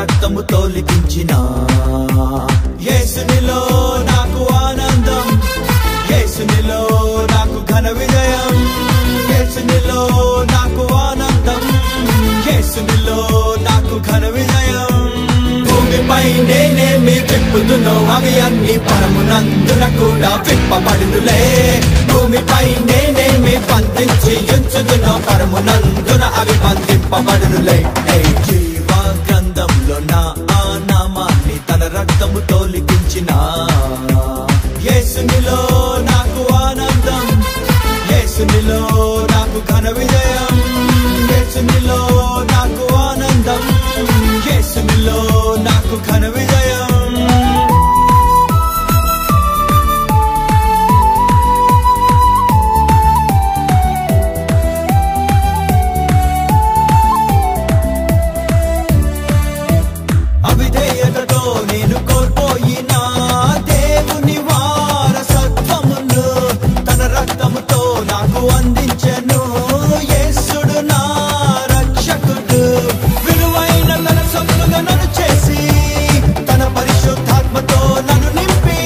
రక్తముతో లిఖించిన యేసునిలో నాకు ఆనందం, యేసునిలో నాకు ఘన విజయం, యేసునిలో నాకు ఆనందం, యేసునిలో నాకు ఘన విజయం. భూమిపై నేనేమి విప్పుదునో అవి అన్ని పరమునందున కూడా విప్పబడునులే. భూమిపై నేనేమి బంధించి ఉంచుదునో పరమునందున అవి బంధింపబడునులే. జీవ గ్రంథంలో నా ఆ నామాన్ని తన రక్తముతో లిఖించిన యేసునిలో నాకు ఆనందం, యేసునిలో నాకు ఘన విజయం, యేసునిలో నాకు ఆనందం, యేసునిలో నాకు ఘన విజయం. అవిధేయతతో నేను కోల్పోయిన దేవుని వారసత్వమును తన రక్తముతో నాకు అందించెను యేసుడు నా రక్షకుడు. విలువైన తన సొత్తుగా నన్ను చేసి తన పరిశుద్ధాత్మతో నన్ను నింపి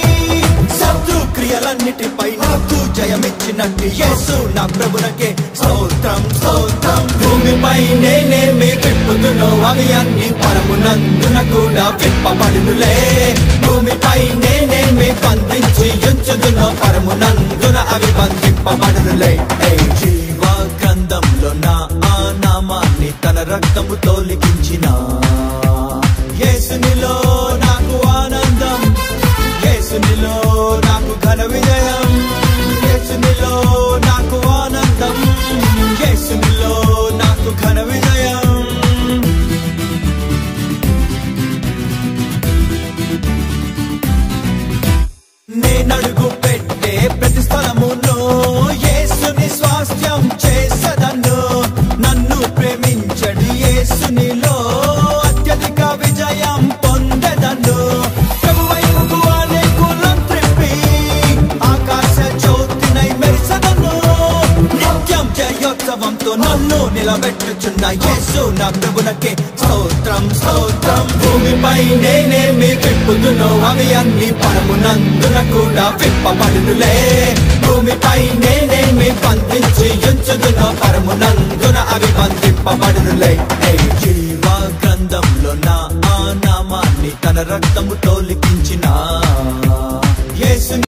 శత్రు క్రియలన్నిటిపై నాకు జయమిచ్చినట్టు యేసు నా ప్రభునకే స్తోత్రం స్తోత్రం. భూమిపై నేనేమి విప్పుదునో అవి అన్ని పరమునందున కూడా విప్పబడునులే. భూమిపై నేనేమి బంధించి ఉంచుదునో పరమునందున అవి బంధింపబడునులే. జీవ గ్రంథంలో నా ఆ నామాన్ని తన రక్తముతో లిఖించిన యేసునిలో నాకు ఆనందం, యేసునిలో నాకు ఘన విజయం, యేసునిలో నాకు ఆనందం, యేసునిలో నాకు ఘన విజయం. నేనడుగు పెట్టే ప్రతి స్థలమును యేసుని స్వాస్థ్యం చేసదను. నన్ను ప్రేమించడు యేసునిలో అత్యధిక విజయం పొందెదను. ప్రభువైపు అనేకులం త్రిప్పి ఆకాశ జ్యోతినై మెరిసెదను. నిత్యం జయోత్సవంతో నన్ను నిలబెట్టుచున్న యేసు నా ప్రభునకే స్తోత్రం స్తోత్రం. భూమిపై నేనేమి విప్పుదునో అవి అన్ని పరమునందున కూడా విప్పబడునులే. భూమిపై నేనేమి బంధించి ఉంచుదునో పరమునందున అవి బంధింపబడునులే. జీవ గ్రంథంలో నా ఆ నామాన్ని తన రక్తముతో లిఖించిన